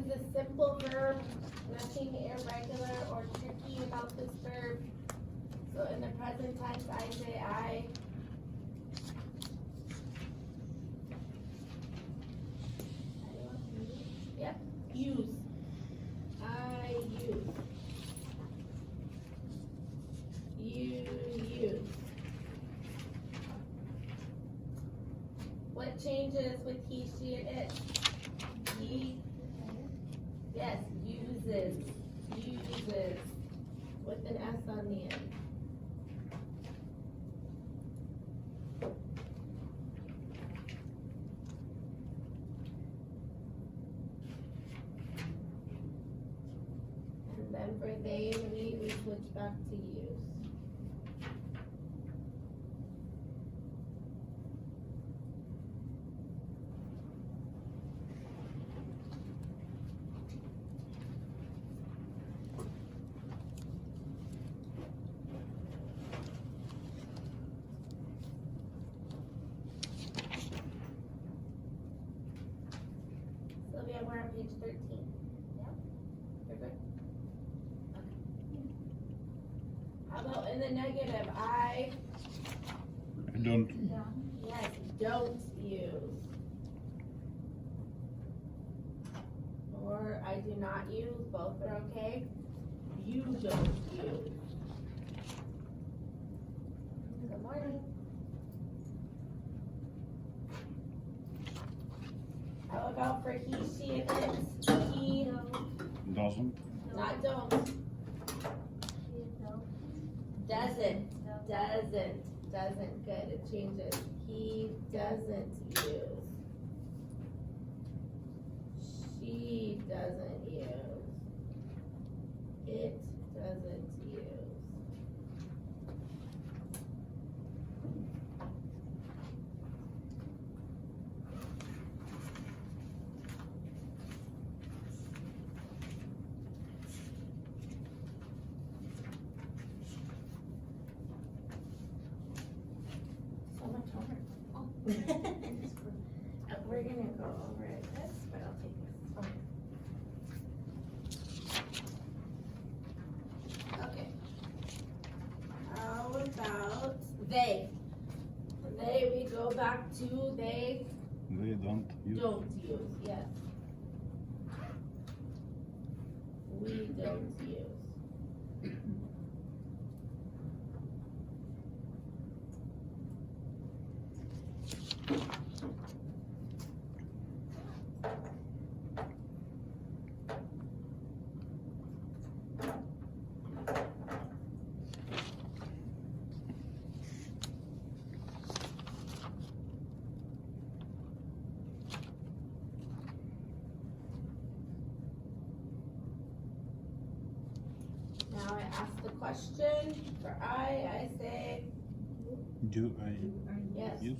use a simple verb, nothing irregular or tricky about this verb. So in the present tense, I say I. Yep, use. I use. You use. What changes with he, she, and it? He, yes, uses, with an S on the end. And then for they and we switch back to use. Sylvia, we're on page 13. Yeah? You're good? Okay. How about in the negative? I don't. Yes, don't use. Or I do not use, both are okay. You don't use. Good morning. How about for he, she, and it? He Doesn't. not don't. Doesn't. Good, it changes. He doesn't use. She doesn't use. It doesn't use. So much homework. We're gonna go over this, but I'll take this. Okay. How about they? They, we go back to they They don't use. don't use, yes. We don't use. Now I ask the question. For I say, Do I yes. use?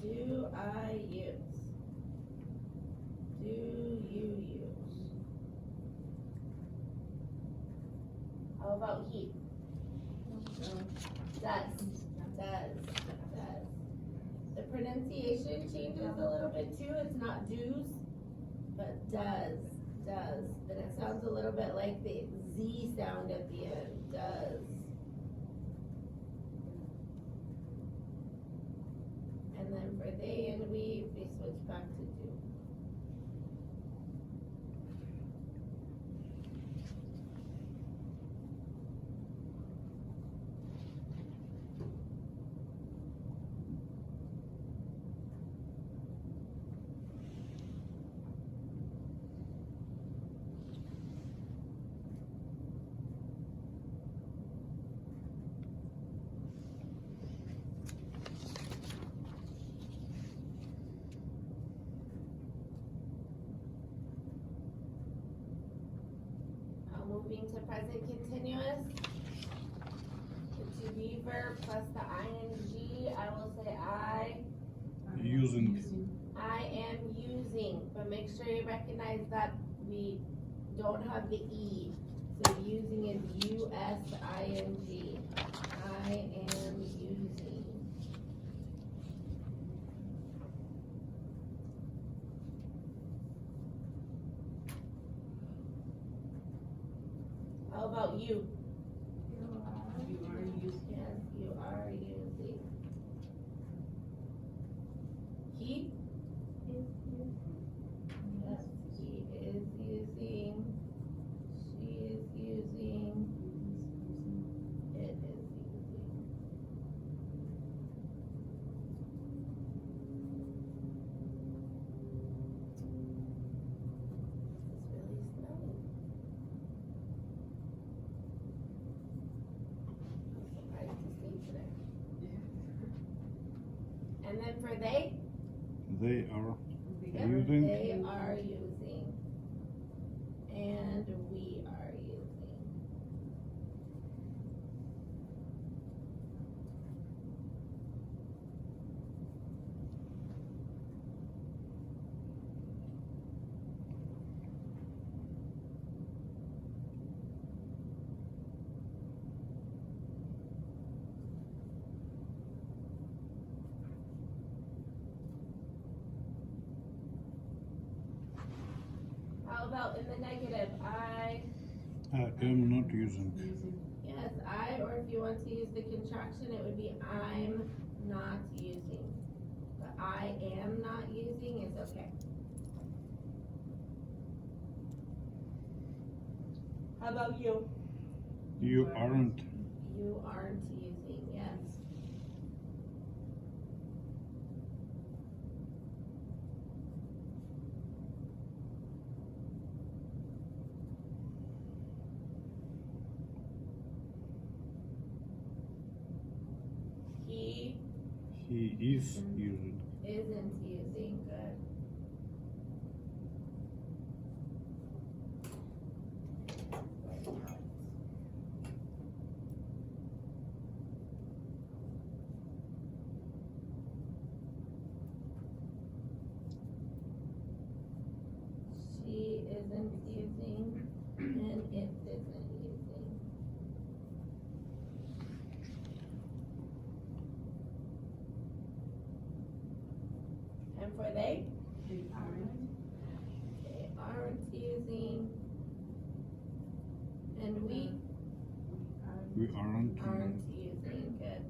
Do I use? Do you use? How about he? Does. The pronunciation changes a little bit too. It's not do's, but does. And it sounds a little bit like the Z sound at the end. Does. And then for they and we switch back to do. Moving to present continuous. The to be verb plus the ing. I will say I Using. I am using, but make sure you recognize that we don't have the E. So using is U-S-I-N-G. I am using. about you? You are using. Yes, you are using. He? Is using. Yes, he is using. She is using. It is using. It's really snowing. I'm surprised to see today. And then for they? They are Yep, using. they are using. And we are using. How about in the negative? I, I am not using. yes, I, or if you want to use the contraction, it would be I'm not using. But I am not using is okay. How about you? You aren't. You aren't using, yes. He He is using. isn't using, good. She isn't using, and it isn't using. And for they? They aren't. They aren't using. And we We aren't aren't using. using, good.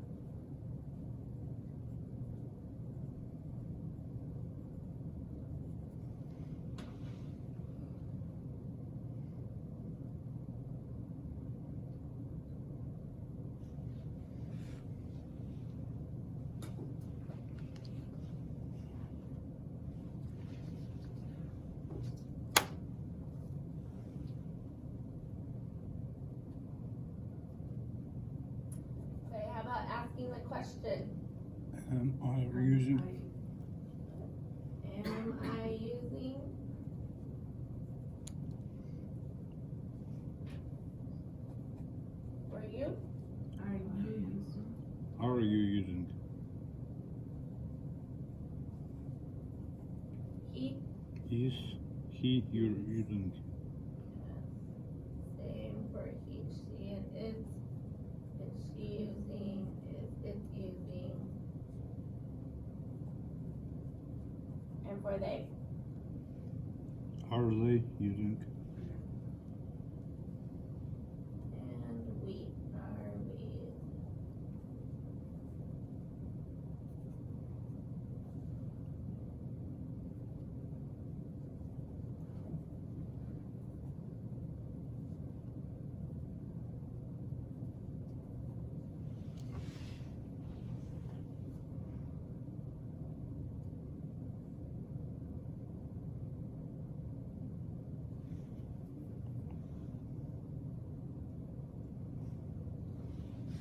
Okay, how about asking the question? Am I using? Am I using? For you? Are you using? Are you using? He? Is he you're using? Same for he, she, and it. Is she using? Is it using? And for they? Are they using? And we. Are we using?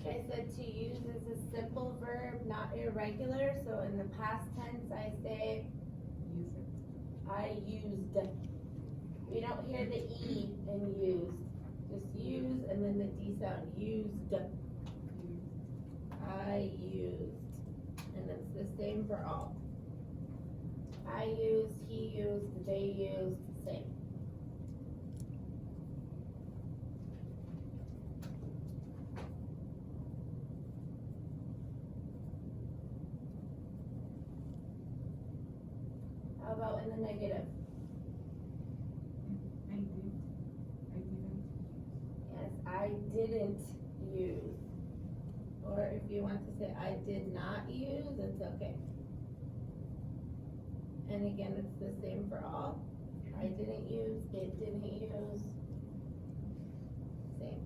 Okay, so to use is a simple verb, not irregular. So in the past tense, I say, Use it. I used. We don't hear the E in used. Just use and then the D sound. Used. I used. And it's the same for all. I used, he used, they used, same. How about in the negative? I did. I didn't. Yes, I didn't use. Or if you want to say I did not use, it's okay. And again, it's the same for all. I didn't use, they didn't use. Same.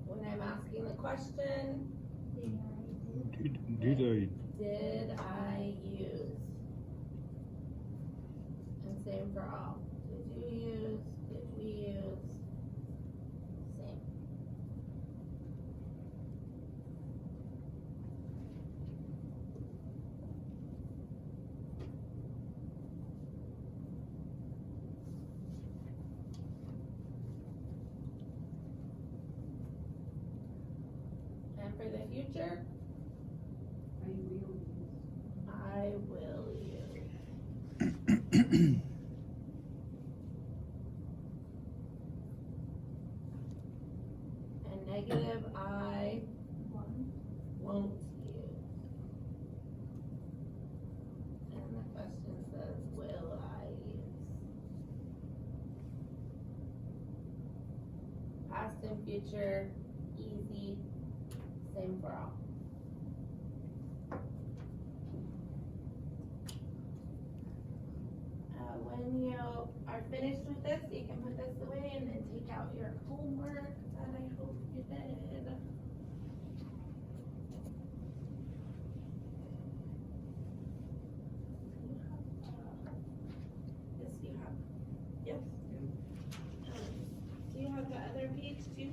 When I'm asking the question, Did I? did I use? And same for all. Did you use? Did we use? Same. And for the future, I will use. I will use. And negative, I won't use. And the question says, will I use? Past and future, easy, same for all. When you are finished with this, you can put this away and then take out your homework that I hope you did. Yes, you have. Yes. Do you have the other page too?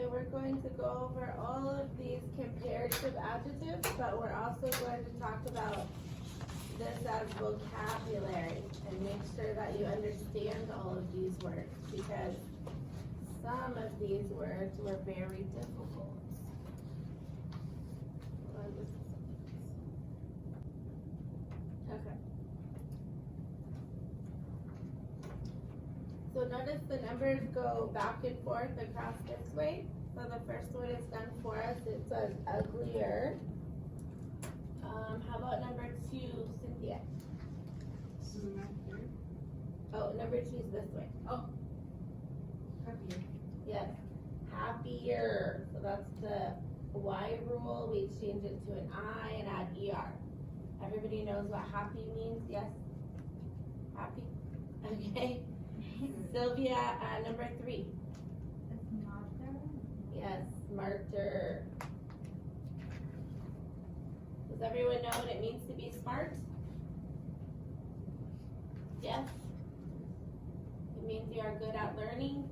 And we're going to go over all of these comparative adjectives, but we're also going to talk about this as vocabulary and make sure that you understand all of these words, because some of these words were very difficult. Okay. So notice the numbers go back and forth across this way. So the first one is done for us. It says uglier. How about number 2, Cynthia? Oh, number 2 is this way. Oh. Happier. Yes. Happier. So that's the Y rule. We change it to an I and add ER. Everybody knows what happy means? Yes? Happy? Okay. Sylvia, number 3. Smarter. Yes, smarter. Does everyone know what it means to be smart? Yes? It means you are good at learning.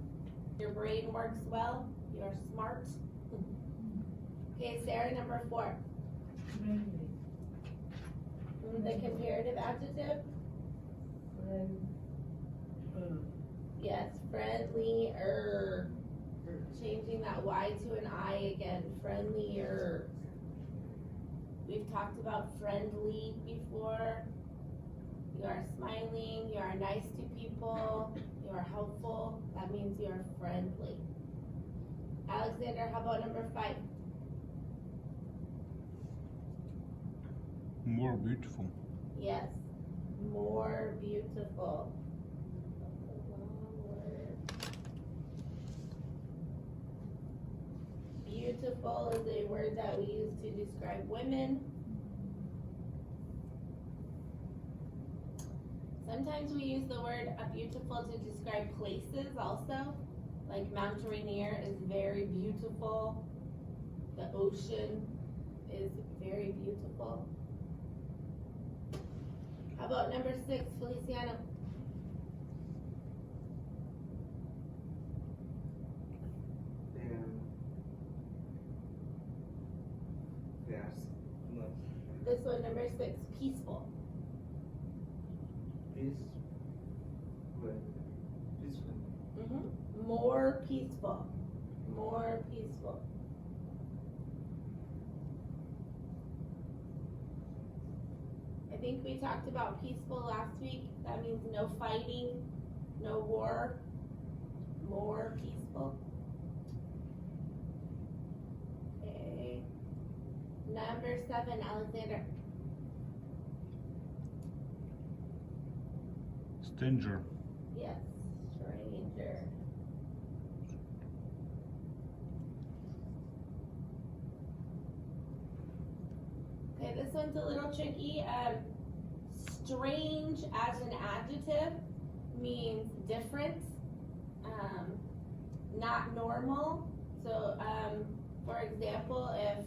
Your brain works well. You are smart. Okay, Sarah, number 4. Friendly. The comparative adjective? Yes, friendlier. Changing that Y to an I again, friendlier. We've talked about friendly before. You are smiling, you are nice to people, you are helpful. That means you are friendly. Alexander, how about number 5? More beautiful. Yes, more beautiful. Beautiful is a word that we use to describe women. Sometimes we use the word beautiful to describe places also. Like Mount Rainier is very beautiful. The ocean is very beautiful. How about number 6, Feliciano? No. This one, number 6, peaceful. Peace. Well, peaceful. More peaceful. More peaceful. I think we talked about peaceful last week. That means no fighting, no war. More peaceful. Okay. Number 7, Alexander. Stranger. Yes, stranger. Okay, this one's a little tricky. Strange as an adjective means different, not normal. So, for example, if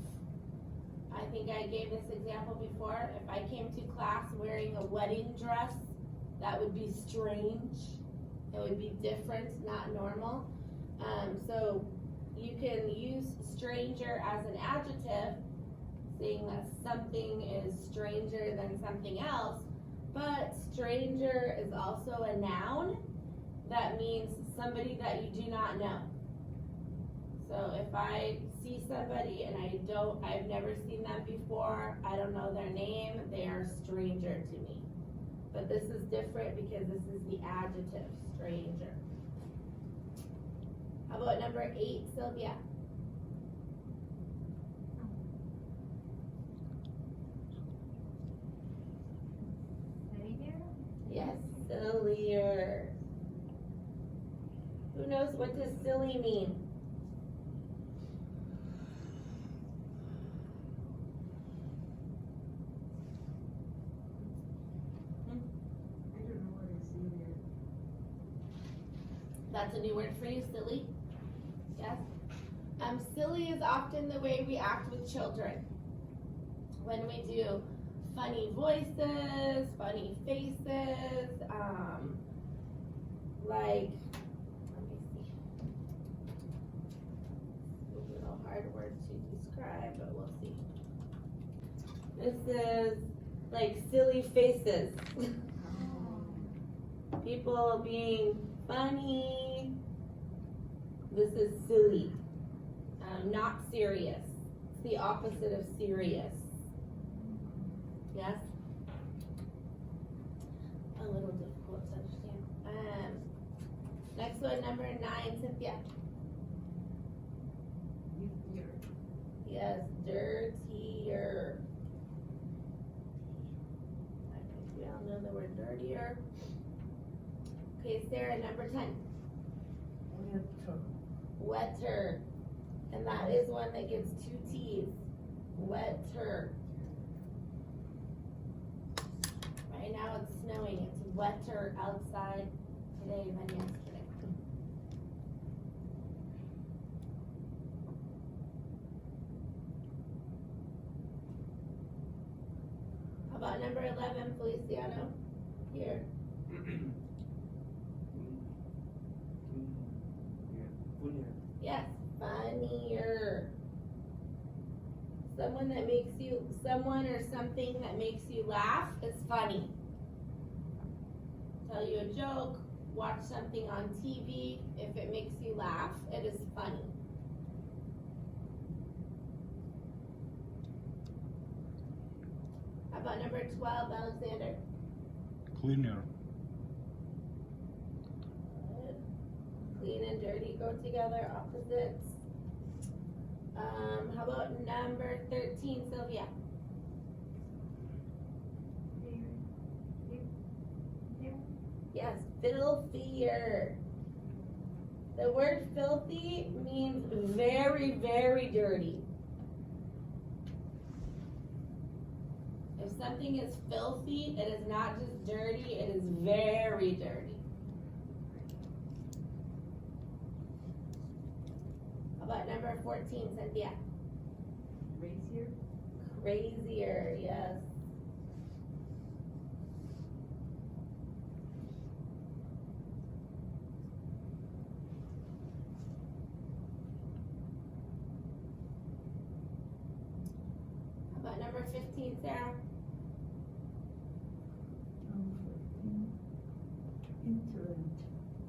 I think I gave this example before, if I came to class wearing a wedding dress, that would be strange. It would be different, not normal. So you can use stranger as an adjective, saying that something is stranger than something else, but stranger is also a noun. That means somebody that you do not know. So if I see somebody and I've never seen them before, I don't know their name, they are a stranger to me. But this is different because this is the adjective, stranger. How about number 8, Sylvia? Sillier? Yes, sillier. Who knows what does silly mean? I don't know what is sillier. That's a new word for you, silly. Yes? Silly is often the way we act with children. When we do funny voices, funny faces, like, let me see. It's a little hard word to describe, but we'll see. This is like silly faces. People being funny. This is silly. Not serious. It's the opposite of serious. Yes? A little difficult to understand. Next one, number 9, Cynthia. Yes, dirtier. I think we all know the word dirtier. Okay, Sarah, number 10. Wetter. And that is one that gives 2 T's. Wetter. Right now it's snowing. It's wetter outside today than yesterday. How about number 11, Feliciano? Here. Funnier. Yes, funnier. Someone or something that makes you laugh is funny. Tell you a joke, watch something on TV, if it makes you laugh, it is funny. How about number 12, Alexander? Cleaner. Good. Clean and dirty go together, opposites. How about number 13, Sylvia? Yes, filthier. The word filthy means very, very dirty. If something is filthy, it is not just dirty, it is very dirty. How about number 14, Cynthia? Crazier? Crazier, yes. How number 15, Sarah?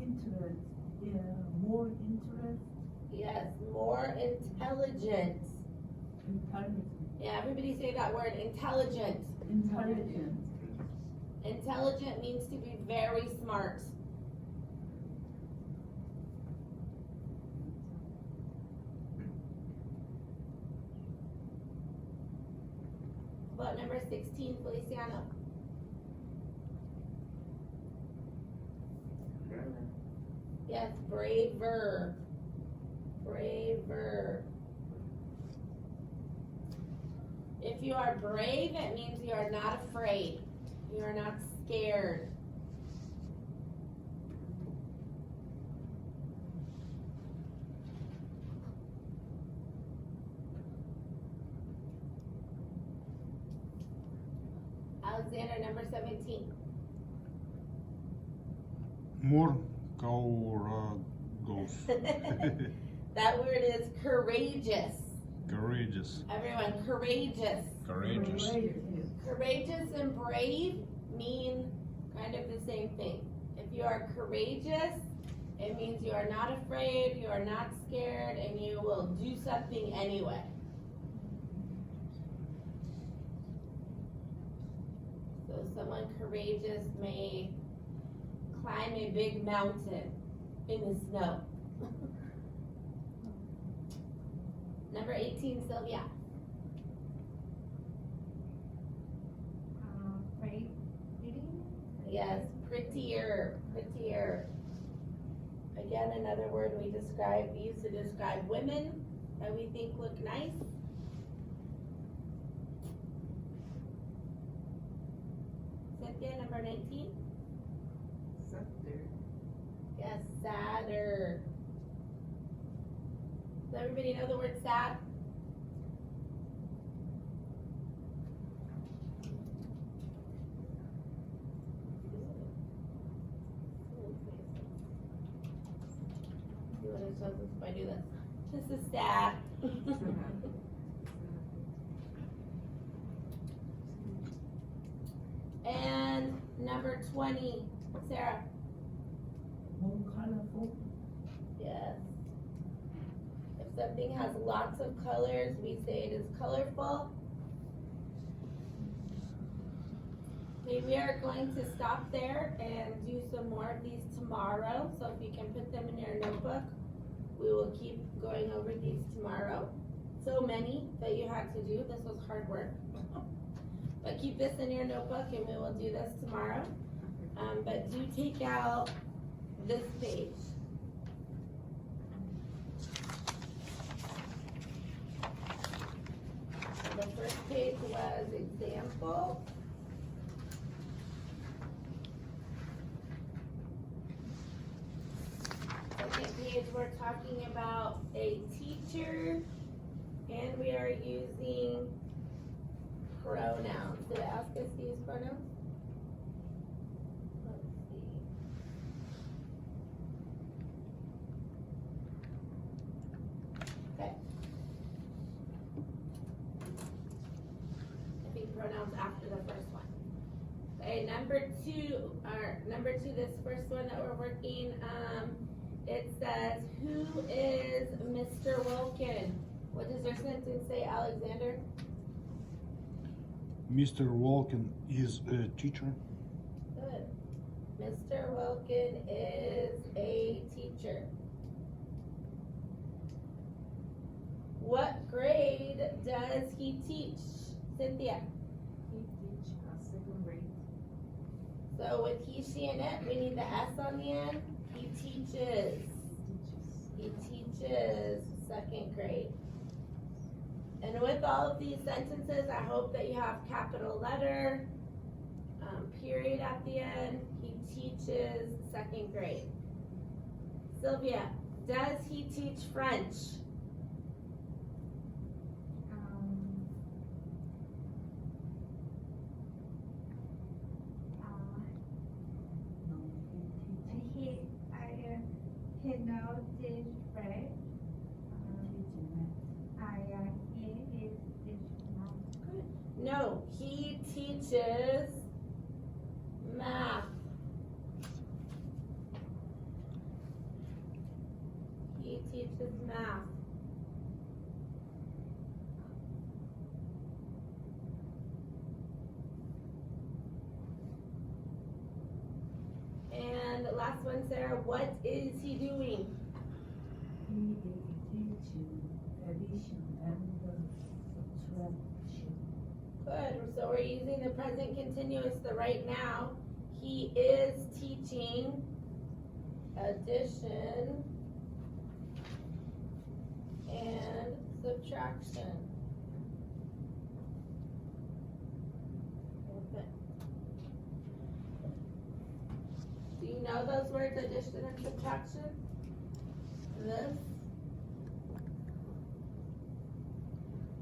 Interest. Yeah, more interest. Yes, more intelligent. Intelligent. Yeah, everybody say that word, intelligent. Intelligent. Intelligent means to be very smart. What about number 16, Feliciano? Braver. Yes, braver. Braver. If you are brave, it means you are not afraid. You are not scared. Alexander, number 17. More courageous. That word is courageous. Courageous. Everyone, courageous. Courageous. Courageous and brave mean kind of the same thing. If you are courageous, it means you are not afraid, you are not scared, and you will do something anyway. So someone courageous may climb a big mountain in the snow. Number 18, Sylvia. Pretty. Yes, prettier, prettier. Again, another word we use to describe women that we think look nice. Cynthia, number 19. Softer. Yes, sadder. Does everybody know the word sad? See what it shows us if I do this. This is sad. And number 20, Sarah. More colorful. Yes. If something has lots of colors, we say it is colorful. Okay, we are going to stop there and do some more of these tomorrow. So if you can put them in your notebook, we will keep going over these tomorrow. So many that you had to do. This was hard work. But keep this in your notebook and we will do this tomorrow. But do take out this page. The first page was example. Second page, we're talking about a teacher, and we are using pronouns. Did it ask us to use pronouns? Let's see. Okay. I think pronouns after the first one. Okay, number two, this first one that we're working, it says, who is Mr. Wilkin? What does your sentence say, Alexander? Mr. Walken is a teacher. Good. Mr. Wilkin is a teacher. What grade does he teach? Cynthia. He teach second grade. So with he, she, and it, we need the S on the end. He teaches. He teaches second grade. And with all of these sentences, I hope that you have capital letter, period at the end. He teaches second grade. Sylvia, does he teach French? He knows teach French. He is teach math. Good. teaches math. He teaches math. And the last one, Sarah, what is he doing? He is teaching addition and subtraction. Good, so we're using the present continuous, the right now. He is teaching addition and subtraction. Okay. Do you know those words, addition and subtraction?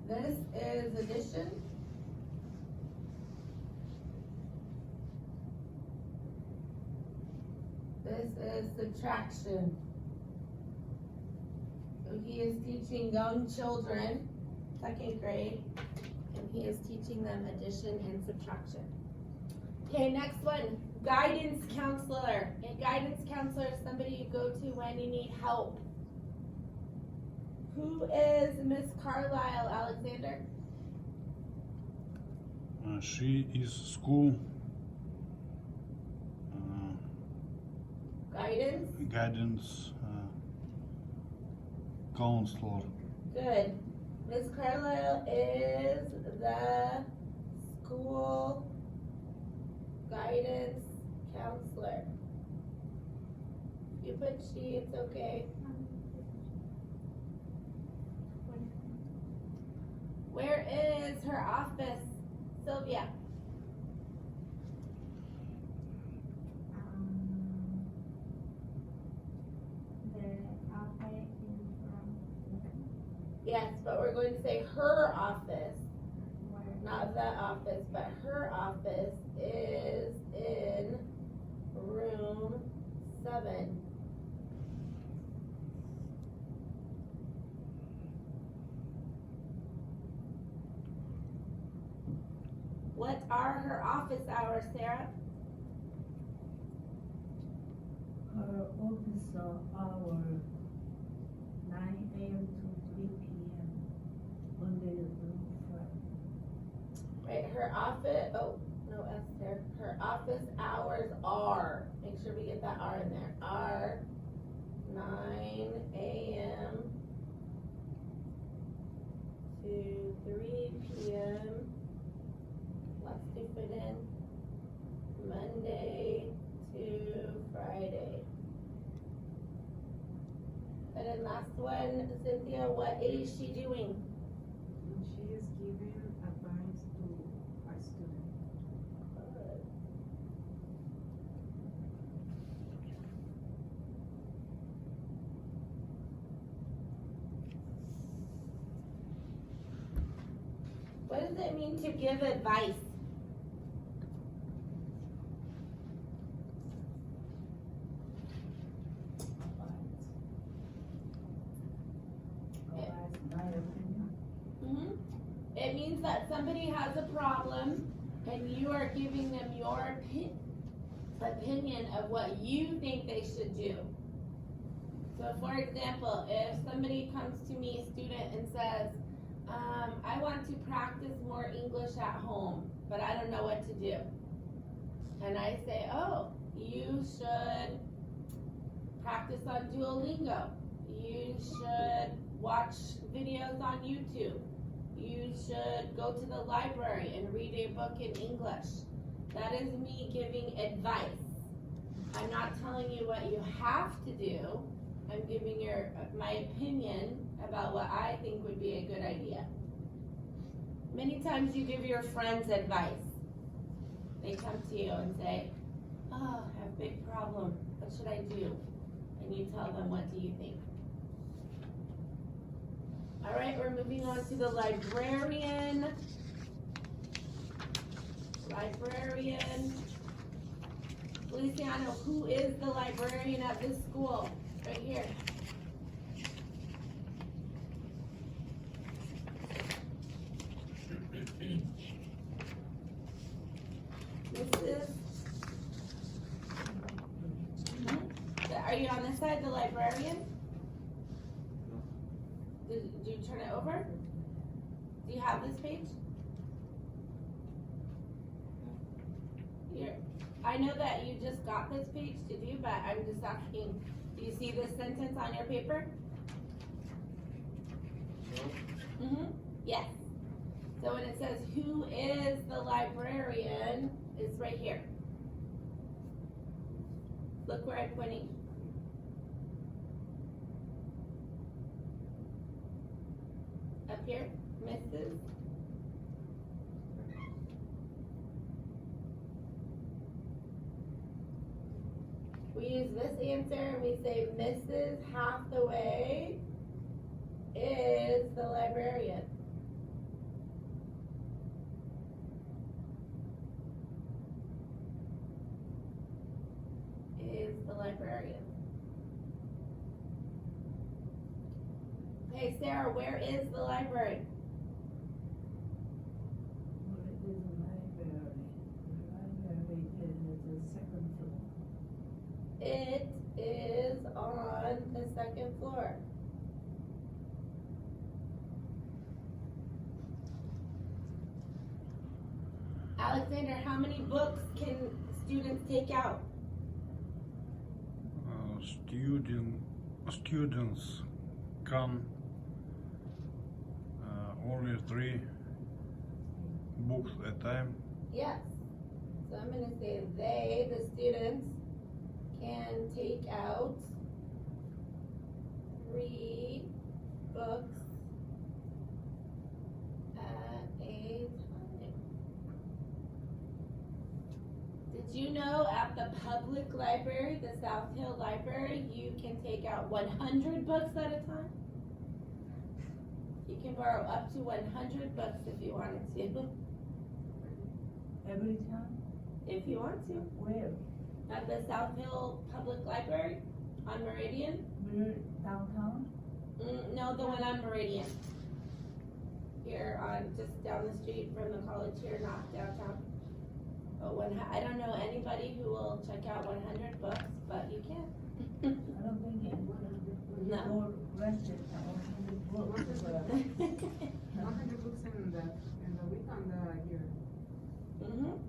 This is addition. This is subtraction. So he is teaching young children, 2nd grade, and he is teaching them addition and subtraction. Okay, next one, guidance counselor. A guidance counselor is somebody you go to when you need help. Who is Miss Carlisle, Alexander? She is school Guidance? guidance counselor. Good. Miss Carlisle is the school guidance counselor. If you put she, it's okay. Where is her office, Sylvia? The office in from Yes, but we're going to say her office, where not the office, but her office is in room 7. What are her office hours, Sarah? Her office hour 9 a.m. to 3 p.m. Monday through Friday. Right, her office, oh, no S there. Her office hours are, make sure we get that R in there, are 9 a.m. to 3 p.m. Let's do it in Monday to Friday. And then last one, Cynthia, what is she doing? she is giving advice to our students. What does it mean to give advice? My opinion. It means that somebody has a problem and you are giving them your opinion of what you think they should do. So for example, if somebody comes to me, student, and says, I want to practice more English at home, but I don't know what to do. And I say, oh, you should practice on Duolingo. You should watch videos on YouTube. You should go to the library and read a book in English. That is me giving advice. I'm not telling you what you have to do. I'm giving my opinion about what I think would be a good idea. Many times you give your friends advice. They come to you and say, oh, I have a big problem. What should I do? And you tell them, what do you think? All right, we're moving on to the librarian. Librarian. Feliciano, who is the librarian at this school? Right here. librarian? No. Did you turn it over? Do you have this page? Here, I know that you just got this page to do, but I'm just asking, do you see this sentence on your paper? No. Mm-hmm. Yes. So when it says, who is the librarian, it's right here. Look where I'm pointing. Up here, Mrs. We use this answer and we say Mrs. Hathaway is the librarian. Is the librarian. Okay, Sarah, where is the library? Where is the library? The library is the second floor. It is on the second floor. Alexander, how many books can students take out? Students can only 3 books at a time. Yes. So I'm gonna say they, the students, can take out 3 books at a time. Did you know at the public library, the South Hill Library, you can take out 100 books at a time? You can borrow up to 100 books if you wanted to. Every time? If you want to. Where? At the South Hill Public Library on Meridian. Where? Downtown? No, the one on Meridian. Here on, just down the street from the college here, not downtown. But I don't know anybody who will check out 100 books, but you can. I don't think it would. No. Or rest it, or 100 books. 100 books in the week on the year.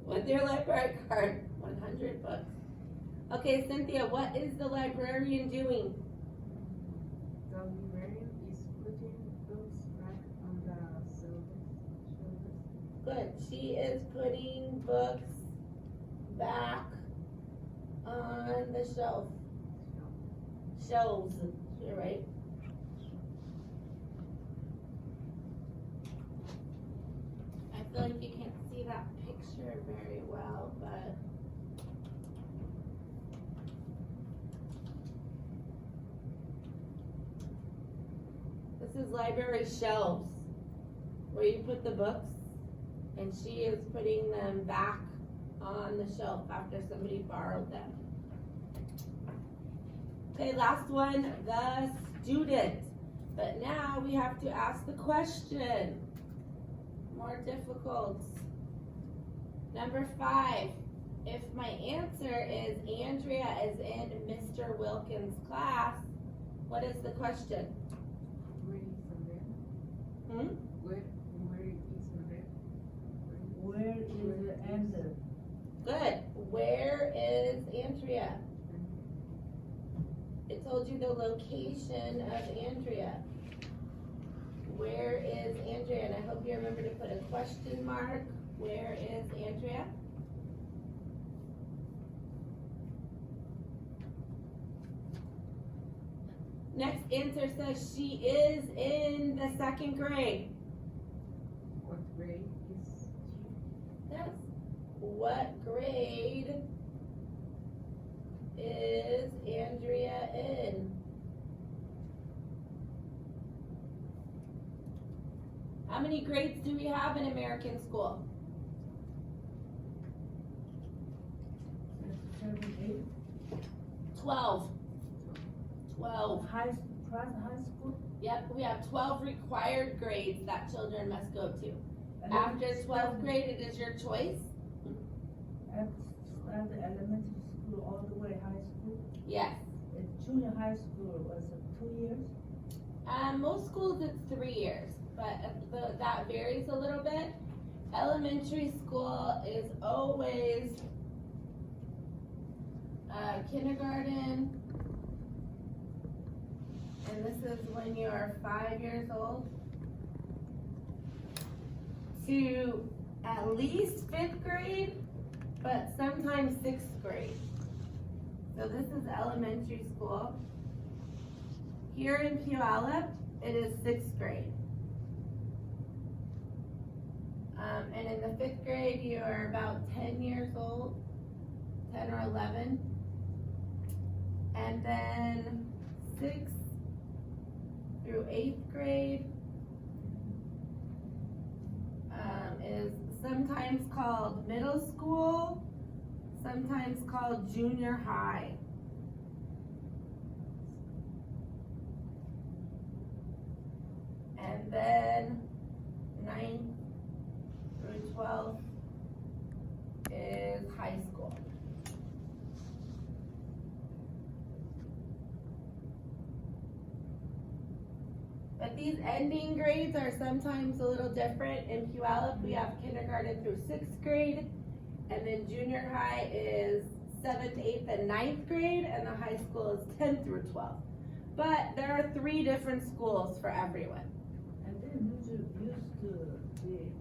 With your library card, 100 books. Okay, Cynthia, what is the librarian doing? The librarian is putting books back on the shelves. Good. She is putting books back on the shelf. Shelves. You're right. I feel like you can't see that picture very well, but this is library shelves where you put the books, and she is putting them back on the shelf after somebody borrowed them. Okay, last one, the student. But now we have to ask the question. More difficult. Number 5. If my answer is Andrea is in Mr. Wilkins' class, what is the question? Where is the red? Where is the red? Where is the answer? Good. Where is Andrea? It told you the location of Andrea. Where is Andrea? And I hope you remember to put a question mark. Where is Andrea? Next answer says she is in the 2nd grade. What grade is she? Yes. What grade is Andrea in? How many grades do we have in American school? 7, 8. 12. 12. High school? Yep, we have 12 required grades that children must go to. And After then 12th grade, it is your choice. Start the elementary school all the way high school. Yes. It's junior high school was 2 years? Most schools it's 3 years, but that varies a little bit. Elementary school is always kindergarten, and this is when you're 5 years old, to at least 5th grade, but sometimes 6th grade. So this is elementary school. Here in Puyallup, it is 6th grade. And in the 5th grade, you're about 10 years old, 10 or 11. And then 6th through 8th grade is sometimes called middle school, sometimes called junior high. And then 9th through 12th is high school. But these ending grades are sometimes a little different. In Puyallup, we have kindergarten through 6th grade, and then junior high is 7th, 8th, and 9th grade, and the high school is 10th through 12th. But there are 3 different schools for everyone. And then used to be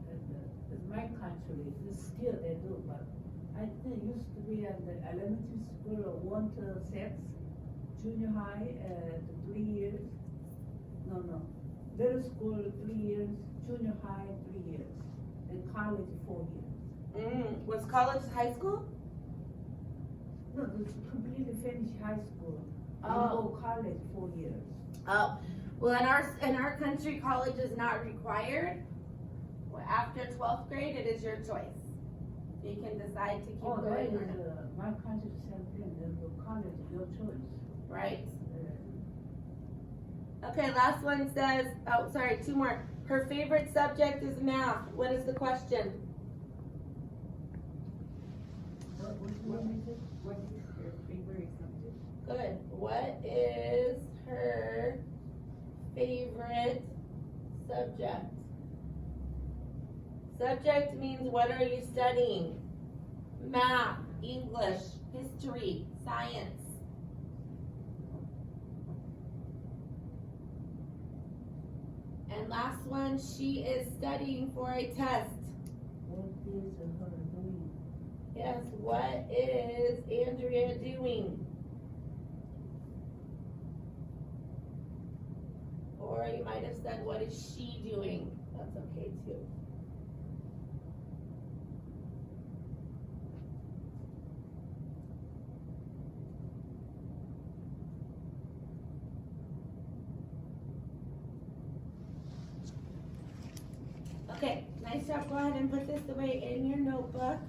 in my country, still they do, but I think used to be at the elementary school 1 to 6, junior high 3 years. No. Middle school 3 years, junior high 3 years, and college 4 years. Was college high school? No, to completely finish high school. Oh. You go college 4 years. Oh, well, in our country, college is not required. Well, after 12th grade, it is your choice. You can decide to keep Oh, that going is or not. my country same thing. The college, your choice. Right. Okay, last one says, oh, sorry, 2 more. Her favorite subject is math. What is the question? What is your favorite subject? Good. What is her favorite subject? Subject means what are you studying? Math, English, history, science. And last one, she is studying for a test. What is her doing? Yes, what is Andrea doing? Or you might have said, what is she doing? That's okay too. Okay, nice job. Go ahead and put this away in your notebook.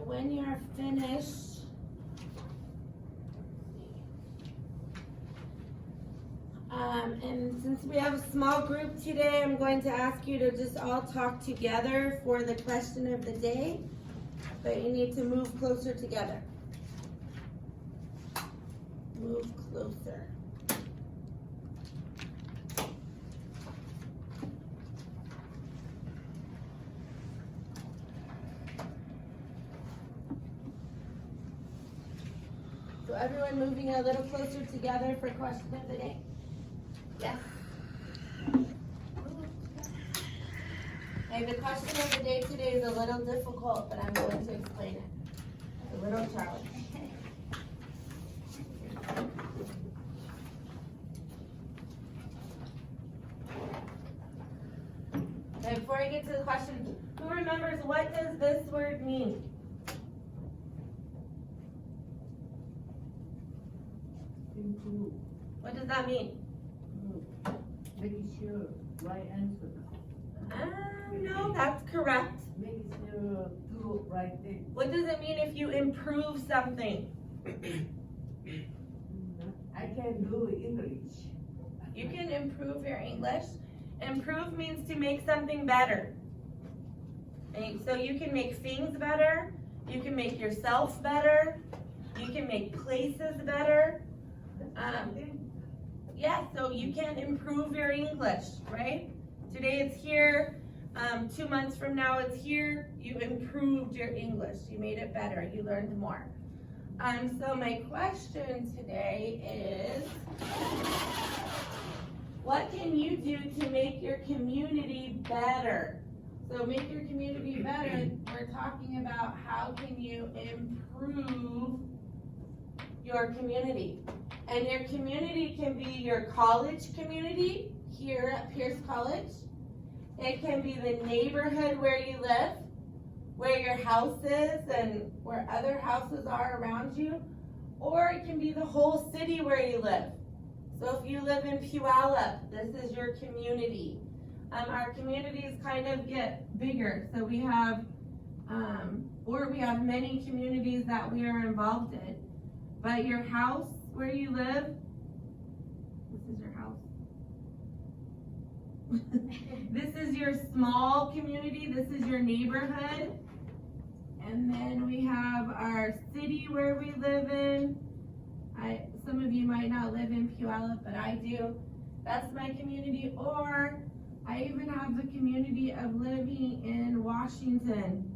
When you're finished, and since we have a small group today, I'm going to ask you to just all talk together for the question of the day, but you need to move closer together. Move closer. So everyone moving a little closer together for question of the day? Yes? Okay, the question of the day today is a little difficult, but I'm going to explain it. A little challenge. Okay, before I get to the question, who remembers what does this word mean? Improve. What does that mean? Making sure right answer. No, that's correct. Making sure do right thing. What does it mean if you improve something? I can do English. You can improve your English. Improve means to make something better. And so you can make things better. You can make yourself better. You can make places better. Yeah, so you can improve your English, right? Today it's here, 2 months from now it's here, you improved your English, you made it better, you learned more. So my question today is, what can you do to make your community better? So make your community better, we're talking about how can you improve your community. And your community can be your college community here at Pierce College. It can be the neighborhood where you live, where your house is and where other houses are around you. Or it can be the whole city where you live. So if you live in Puyallup, this is your community. Our communities kind of get bigger. So we have, we have many communities that we are involved in. But your house where you live, this is your house. This is your small community, this is your neighborhood. And then we have our city where we live in. Some of you might not live in Puyallup, but I do. That's my community. Or I even have the community of living in Washington.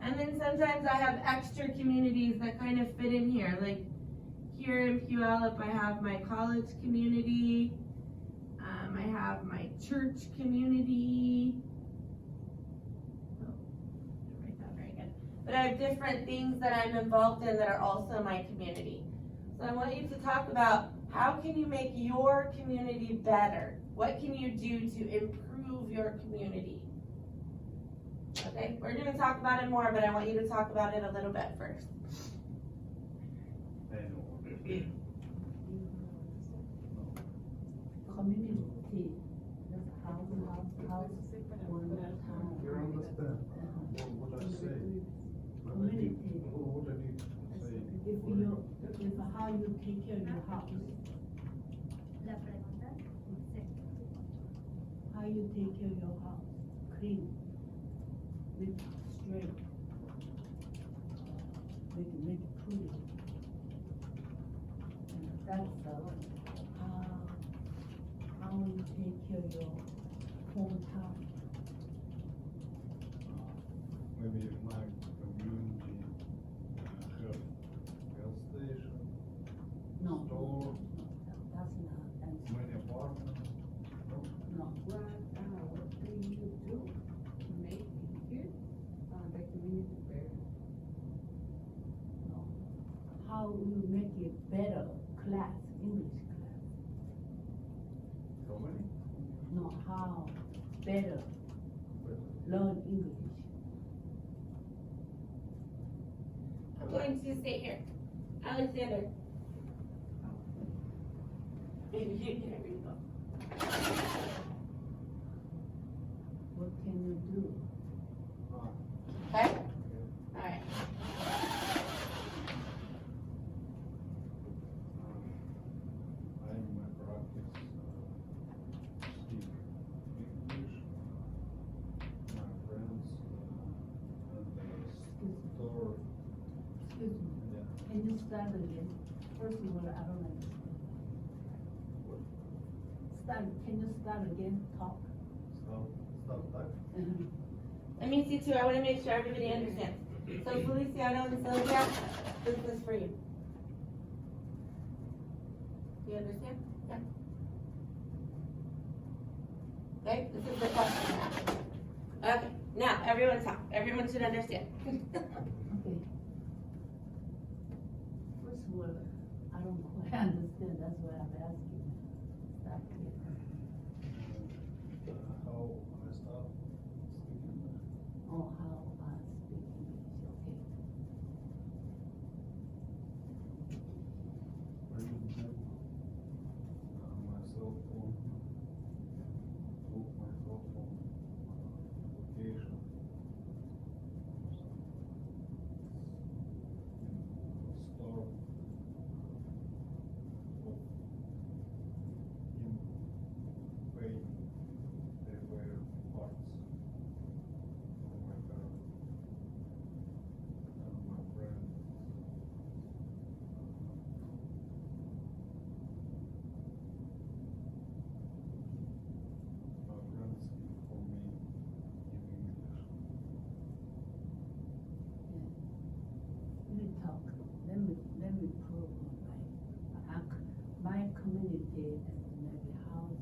And then sometimes I have extra communities that kind of fit in here. Like here in Puyallup, I have my college community. I have my church community. Oh, didn't write that very good. But I have different things that I'm involved in that are also my community. So I want you to talk about how can you make your community better? What can you do to improve your community? Okay, we're going to talk about it more, but I want you to talk about it a little bit first. Community, that's house, one town. You understand what I say? Community. What I need to say. If how you take care of your house, La pregunta es, how you take care of your house, clean, make it straight, make it pretty. And that's how you take care of your hometown. Maybe my community have gas station, No, store, that's not, many apartments. no. What do you do to make here the community better? No. How you make it better class, English class. So many. No, how better learn English. I'm going to stay here. Alexander. Maybe you can read them. What can you do? Okay? All right. I practice speak English. My friends and store. Excuse me, Yeah. can you start again? First of all, I don't understand. Can you start again, talk? Stop that. Let me see too. I want to make sure everybody understands. So Feliciano and Sylvia, this is for you. Do you understand? Yeah. Okay, this is the question now. Okay, now everyone talk. Everyone should understand. Okay. First of all, I don't quite understand, that's why I'm asking. Start again. How I start speaking. Oh, how I speak English, okay. I use my cell phone. Book my cell phone location. Store. community and maybe house,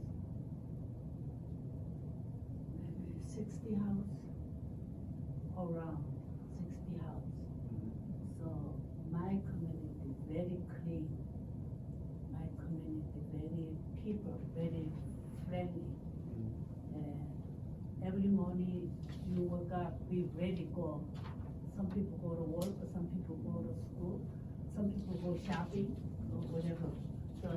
maybe 60 house, around 60 house. So my community very clean. My community very people, very friendly. And every morning you wake up, be ready to go. Some people go to work, some people go to school, some people go shopping or whatever. So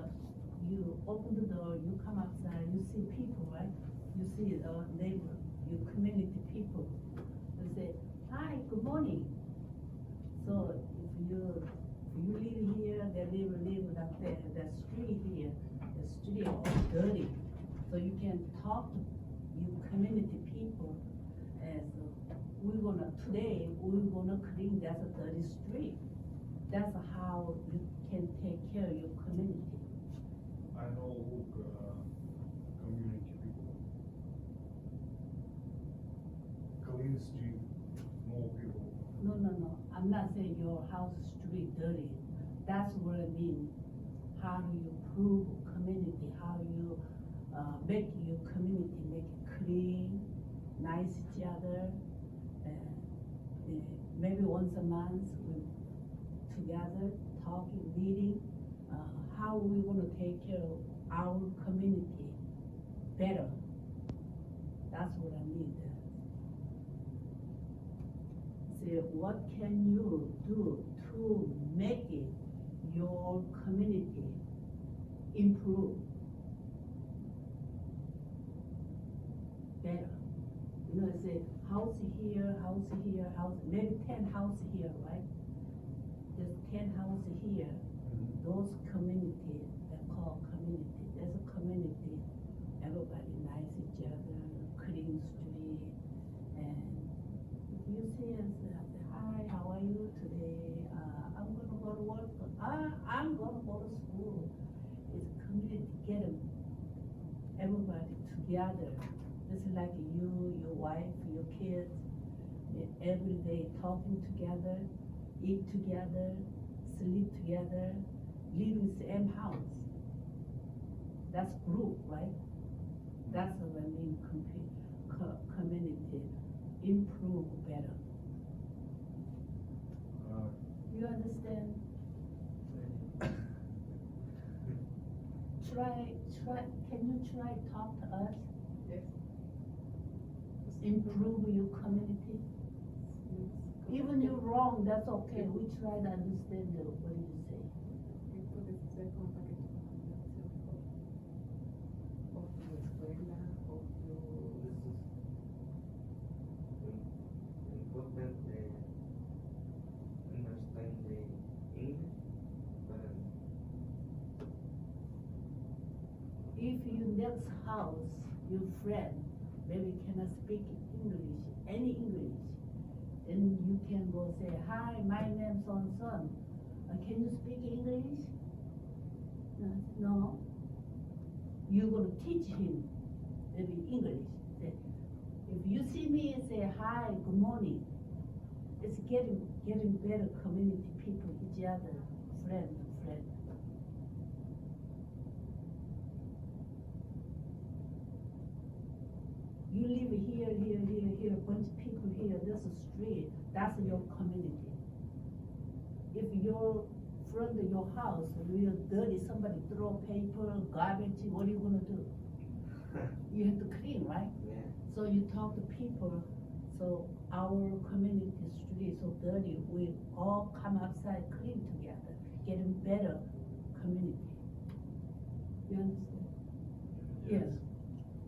you open the door, you come outside, you see people, right? You see neighbor, your community people. They say, hi, good morning. So if you live here, they live up there, the street here, the street all dirty. So you can talk to your community people. And so today we're gonna clean that dirty street. That's how you can take care of your community. I know community people. Clean street, more people. No. I'm not saying your house street dirty. That's what I mean. How do you improve community? How you make your community make it clean, nice each other. Maybe once a month we together talking, meeting. How we want to take care of our community better. That's what I mean. Say, what can you do to make it your community improve better? You know, say house here, maybe 10 house here, right? There's 10 house here. Those community, they call community. There's a community. Everybody nice each other, clean street, and if you see us, say, hi, how are you today? I'm gonna go to work. I'm gonna go to school. It's community, get everybody together. It's like you, your wife, your kids, every day talking together, eat together, sleep together, live in the same house. That's group, right? That's what I mean, community, improve better. You understand? Can you try talk to us? Yes. Improve your community? Even you're wrong, that's okay. We try to understand what you say. Important understand the English, but If your next house, your friend, maybe cannot speak English, any English, then you can go say, hi, my name's son. Can you speak English? No. You're gonna teach him maybe English. Say, if you see me, say hi, good morning. It's getting better community people, each other, friend. You live here, a bunch of people here, there's a street, that's your community. If your front of your house real dirty, somebody throw paper, garbage, what are you gonna do? You have to clean, right? yeah. So you talk to people, so our community street is so dirty, we all come outside clean together, getting better community. You understand? Yes.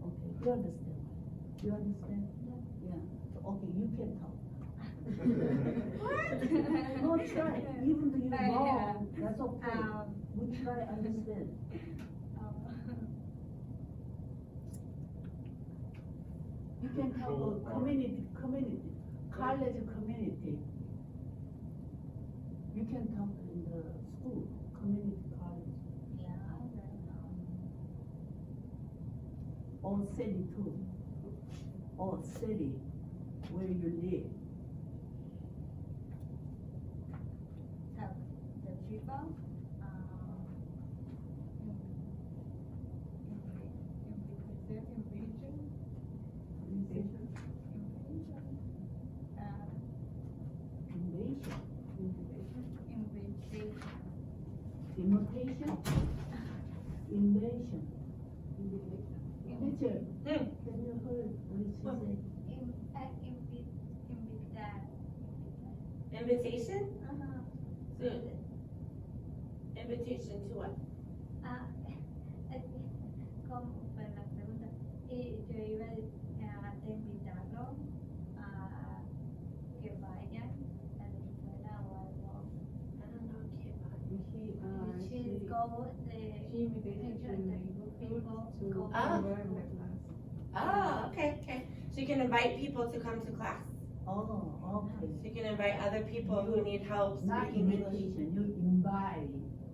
Okay, you understand. You understand? Yeah. So, okay, you can talk. No, try. Even though you're wrong, that's okay. We try to understand. You can talk about community, college community. You can talk in the school, community college, or city too, or city where you live. So the people invitation. Teacher, Hmm. can you heard what she said? Invitar. Invitation? Ajá. Soon. Invitation to what? Ah, como fue la pregunta. Y yo iba a invitarlo a que vayan a la escuela o algo. I don't know, kid. She's go She invited to neighborhood to go. Ah. learn the class. Oh, okay, okay. So you can invite people to come to class. Oh, okay. So you can invite other people who need help Not speaking English. invitation, you invite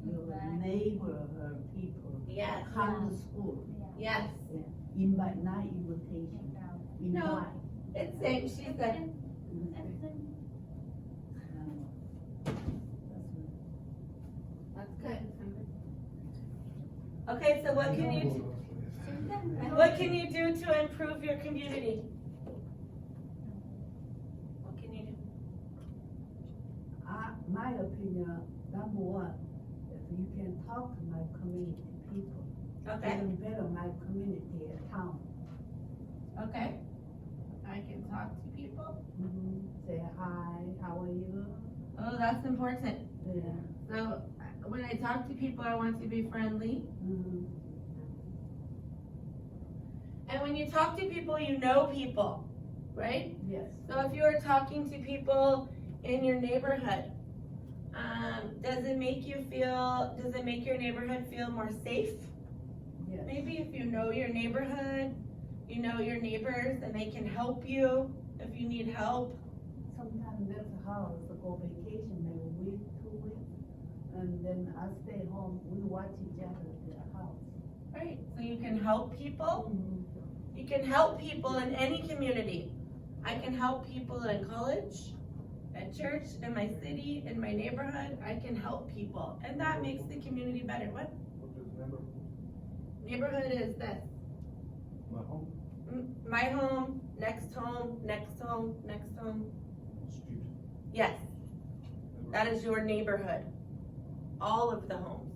your neighborhood people Yes, come to school. yes. Invite, not invitation. No. Invite. It's same, she said. That's good. Okay, so what can you do to improve your community? What can you do? My opinion, number one, if you can talk to my community people, Okay. even better my community at town. Okay. I can talk to people. Say hi, how are you? Oh, that's important. Yeah. So when I talk to people, I want to be friendly. And when you talk to people, you know people, right? Yes. So if you are talking to people in your neighborhood, does it make your neighborhood feel more safe? Yes. Maybe if you know your neighborhood, you know your neighbors and they can help you if you need help. Sometimes left the house to go vacation, maybe a week, 2 weeks, and then I stay home. We watch each other at the house. Right, so you can help people. You can help people in any community. I can help people in college, at church, in my city, in my neighborhood. I can help people, and that makes the community better. What? What is neighborhood? Neighborhood is this. My home, My home, next home, next home, next home. street. Yes, that is your neighborhood. All of the homes.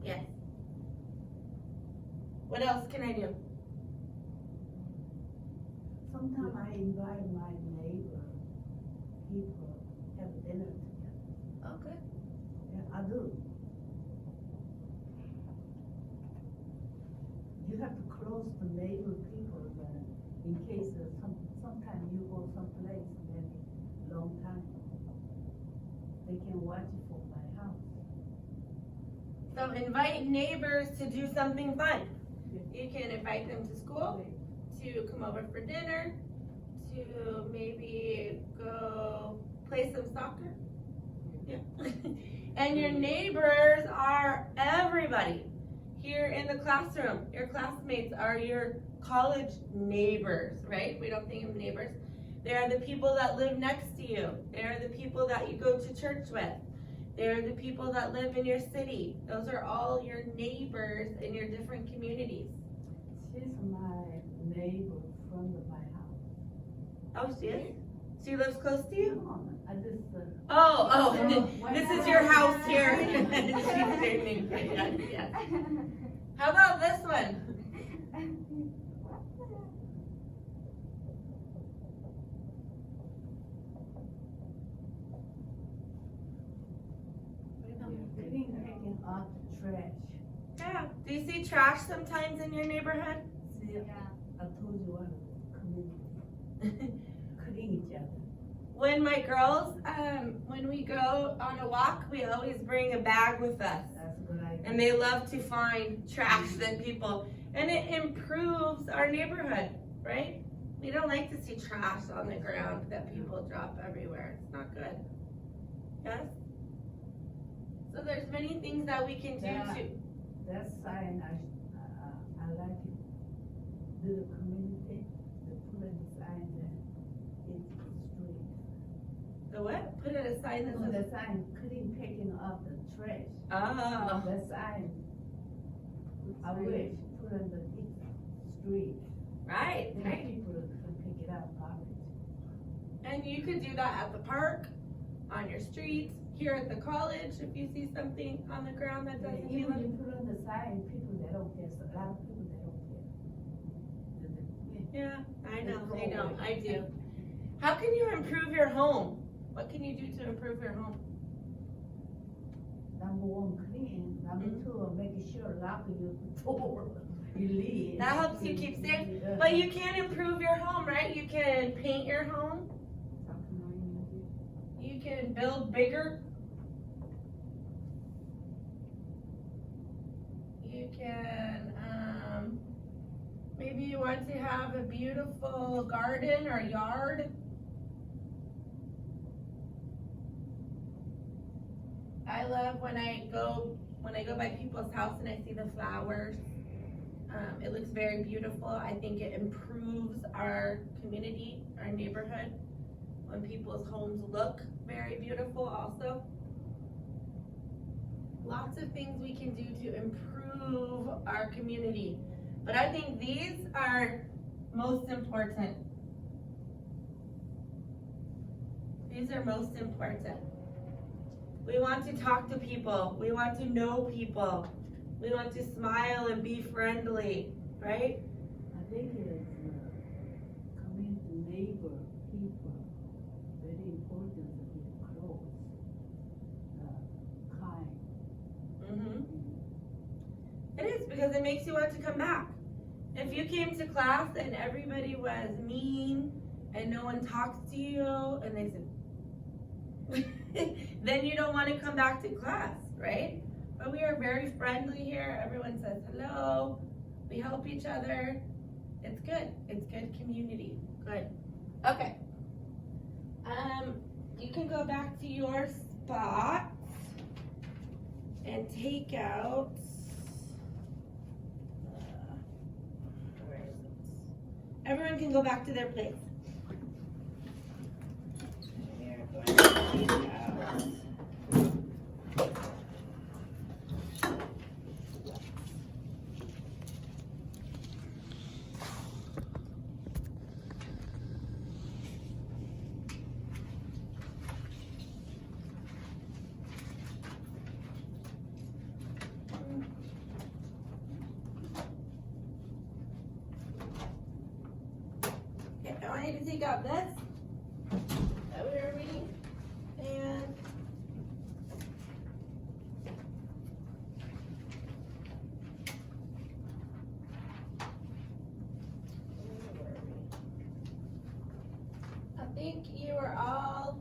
Yes. What else can I do? Sometimes I invite my neighbor people have dinner together. Okay. Yeah, I do. You have to close the neighbor people in case sometimes you go someplace maybe long time. They can watch it from my house. So invite neighbors to do something fun. You can invite them to school, to come over for dinner, to maybe go play some soccer. Yeah. And your neighbors are everybody here in the classroom. Your classmates are your college neighbors, right? We don't think of neighbors. They are the people that live next to you. They are the people that you go to church with. They are the people that live in your city. Those are all your neighbors in your different communities. She's my neighbor from my house. Oh, she is? She lives close to you? Come on, I just, This is your house here. She's your neighbor, yes, yes. How about this one? clean taking out the trash. Yeah. Do you see trash sometimes in your neighborhood? See, I told you what, community, clean each other. When my girls, when we go on a walk, we always bring a bag with us. That's a good idea. And they love to find trash that people, and it improves our neighborhood, right? We don't like to see trash on the ground that people drop everywhere. It's not good. Yes? So there's many things that we can do to. That sign, I like it. Do the community, they put a sign there, it's street. The what? Put it a sign that Put says. a sign, clean picking up the trash. Oh. That sign, I wish, put on the street. Right, Then right. people can pick it up, garbage. And you could do that at the park, on your street, here at the college, if you see something on the ground that doesn't Even belong. you put on the sign, people, they don't don't care. So a lot of people, they don't care. Yeah, I know, I do. How can you improve your home? What can you do to improve your home? Number one, clean. Number two, making sure lock your door. You leave. That helps you keep safe. But you can improve your home, right? You can paint your home. You can build bigger. You can, maybe you want to have a beautiful garden or yard. I love when I go by people's house and I see the flowers. It looks very beautiful. I think it improves our community, our neighborhood, when people's homes look very beautiful also. Lots of things we can do to improve our community. But I think these are most important. These are most important. We want to talk to people. We want to know people. We want to smile and be friendly, right? I think it's coming to neighbor people, very important to be close, kind. It is, because it makes you want to come back. If you came to class and everybody was mean and no one talks to you and they said, then you don't want to come back to class, right? But we are very friendly here. Everyone says hello. We help each other. It's good. It's good community. Good. Okay. You can go back to your spot and take out. Where is it? Everyone can go back to their place. We are going to take out. I want you to take out this that we were reading, and I think you are all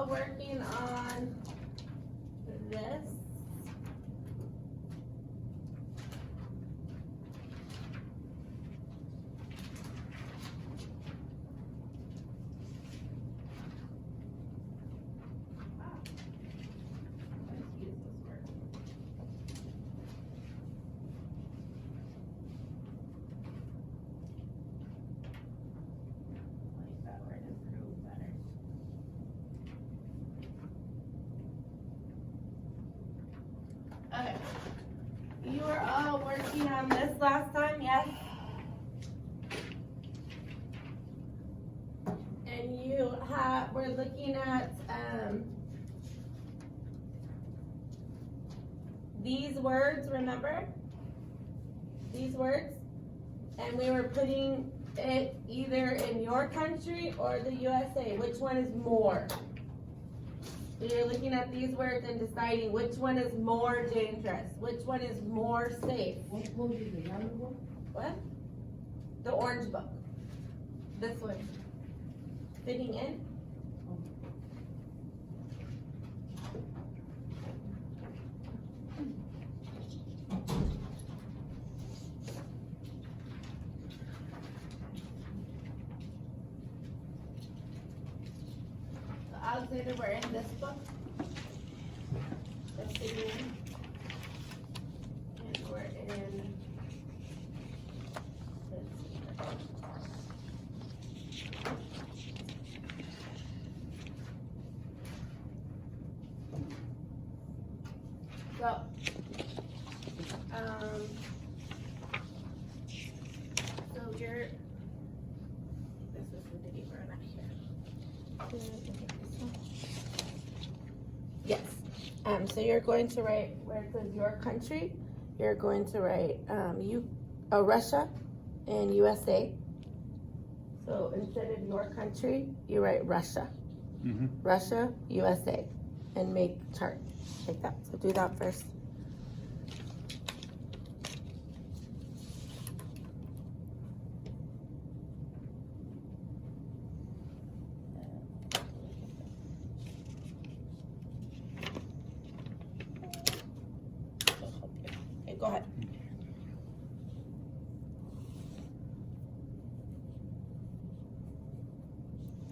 working on this. Okay. You were all working on this last time, yes? And we're looking at these words, remember? These words? And we were putting it either in your country or the USA. Which one is more? So you're looking at these words and deciding which one is more dangerous, which one is more safe. What book is the yellow book? What? The orange book. This one. Fitting in? So Alexander, we're in this book. The fitting in. And we're in this. So, so you're, this is the paper not here. So you're going to write where it says your country, you're going to write Russia and USA. So instead of your country, you write Russia. Mm-hmm. Russia, USA, and make chart like that. So do that first. Okay, go ahead.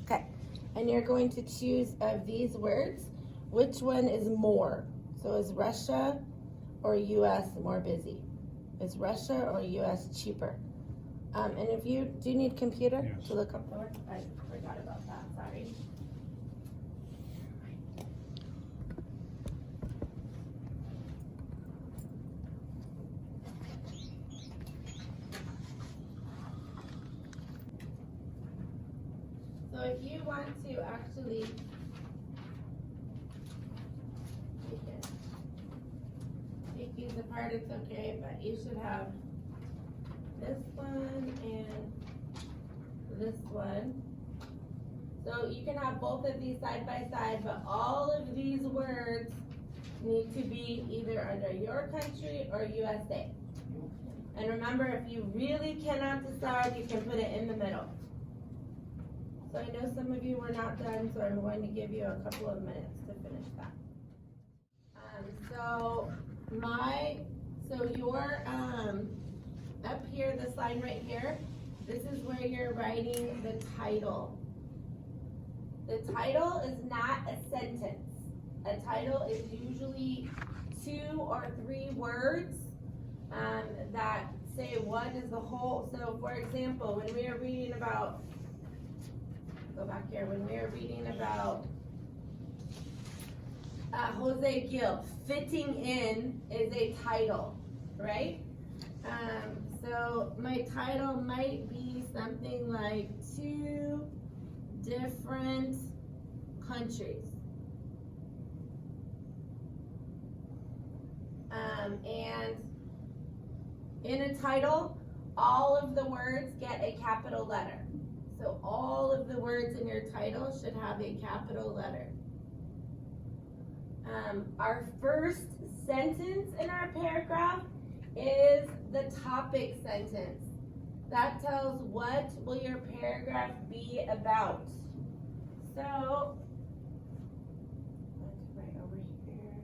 Okay, and you're going to choose of these words, which one is more? So is Russia or US more busy? Is Russia or US cheaper? And if you do need computer Yes. to look up the word, I forgot about that, sorry. So if you want to actually take these apart, it's okay, but you should have this one and this one. So you can have both of these side by side, but all of these words need to be either under your country or USA. And remember, if you really cannot decide, you can put it in the middle. So I know some of you were not done, so I'm going to give you a couple of minutes to finish that. So your up here, this line right here, this is where you're writing the title. The title is not a sentence. A title is usually 2 or 3 words that say what is the whole. So for example, when we are reading about, go back here, when we are reading about Jose Gil, fitting in is a title, right? So my title might be something like 2 different countries. And in a title, all of the words get a capital letter. So all of the words in your title should have a capital letter. Our first sentence in our paragraph is the topic sentence. That tells what will your paragraph be about. So, let's write over here.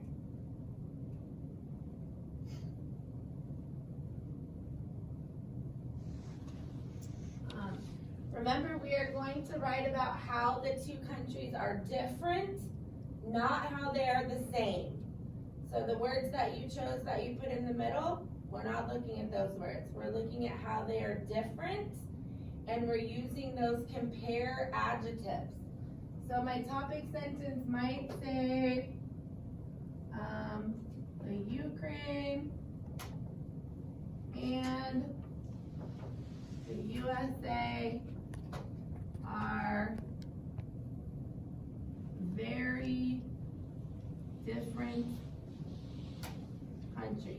Remember, we are going to write about how the 2 countries are different, not how they are the same. So the words that you chose that you put in the middle, we're not looking at those words. We're looking at how they are different, and we're using those compare adjectives. So my topic sentence might say, the Ukraine and the USA are very different countries.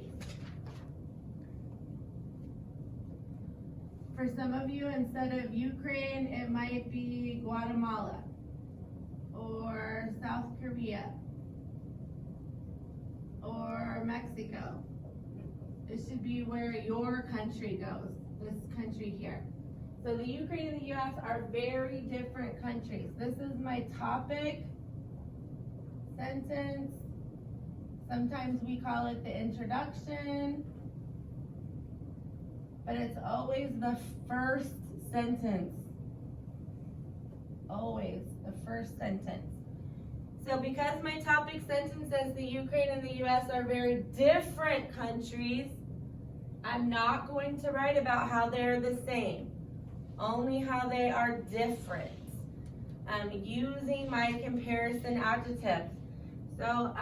For some of you, instead of Ukraine, it might be Guatemala or South Korea or Mexico. It should be where your country goes, this country here. So the Ukraine and the US are very different countries. This is my topic sentence. Sometimes we call it the introduction, but it's always the first sentence. Always the first sentence. So because my topic sentence says the Ukraine and the US are very different countries, I'm not going to write about how they're the same, only how they are different. I'm using my comparison adjectives. So,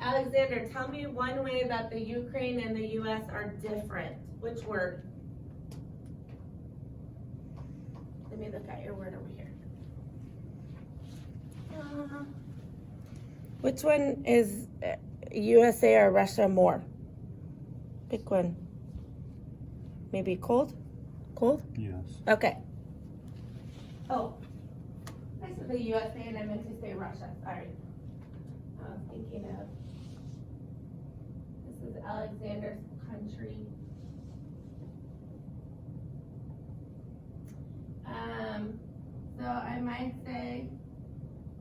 Alexander, tell me one way that the Ukraine and the US are different. Which word? Let me look at your word over here. Which one is USA or Russia more? Pick one. Maybe cold? Cold? Yes. Okay. Oh, I said the USA and I meant to say Russia. Sorry. I was thinking of. This is Alexander's country. So I might say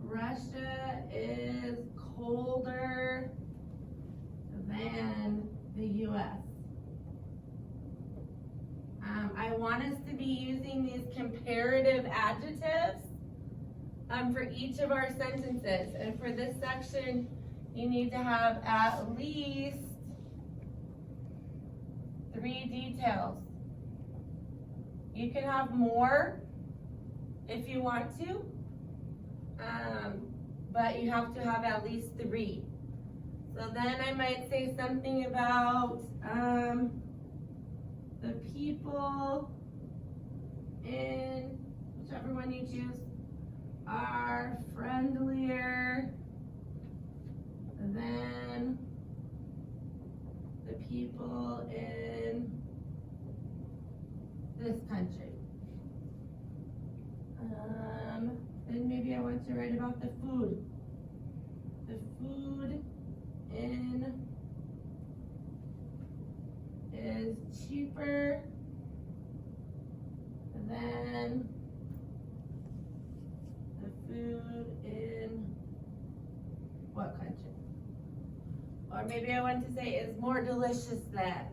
Russia is colder than the US. I want us to be using these comparative adjectives for each of our sentences. And for this section, you need to have at least 3 details. You can have more if you want to, but you have to have at least 3. So then I might say something about the people in whichever one you choose are friendlier than the people in this country. Then maybe I want to write about the food. The food in is cheaper than the food in what country? Or maybe I want to say is more delicious than,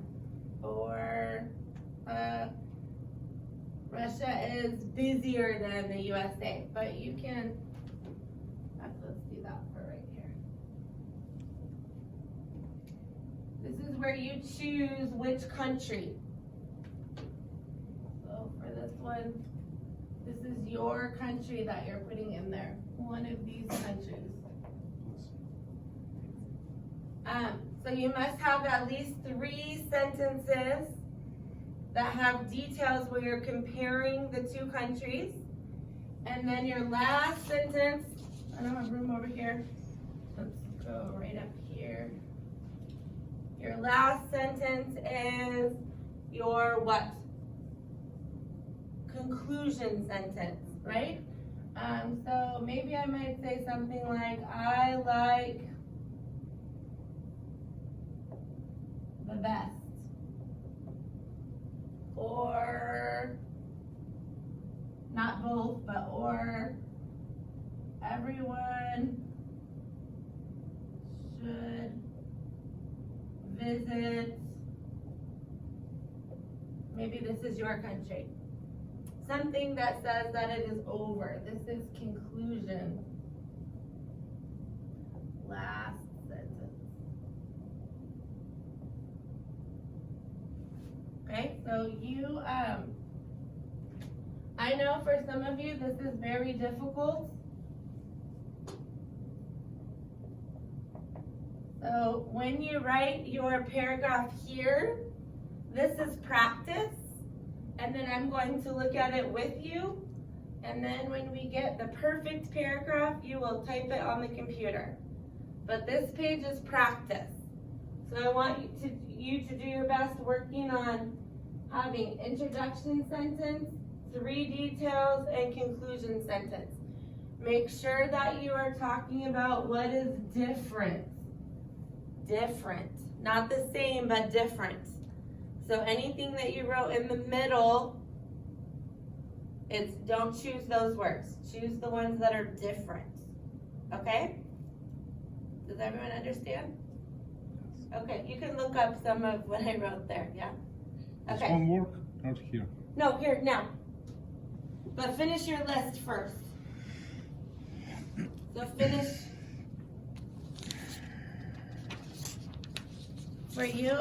or Russia is busier than the USA, but you can, let's do that for right here. This is where you choose which country. So for this one, this is your country that you're putting in there. One of these countries. So you must have at least 3 sentences that have details where you're comparing the 2 countries. And then your last sentence, I don't have room over here. Let's go right up here. Your last sentence is your what? Conclusion sentence, right? So maybe I might say something like, I like the best. Or, not both, but or, everyone should visit, maybe this is your country. Something that says that it is over. This is conclusion. Last sentence. Okay, so you, I know for some of you this is very difficult. So when you write your paragraph here, this is practice. And then I'm going to look at it with you. And then when we get the perfect paragraph, you will type it on the computer. But this page is practice. So I want you to do your best working on having introduction sentence, 3 details, and conclusion sentence. Make sure that you are talking about what is different. Different. Not the same, but different. So anything that you wrote in the middle, don't choose those words. Choose the ones that are different. Okay? Does everyone understand? Okay, you can look up some of what I wrote there, yeah? This Okay. one work? Not here. No, here, now. But finish your list first. So finish. For you,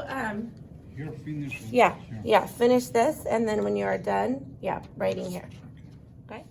Here finish. yeah, Here. yeah, finish this, and then when you are done, yeah, writing here. Okay?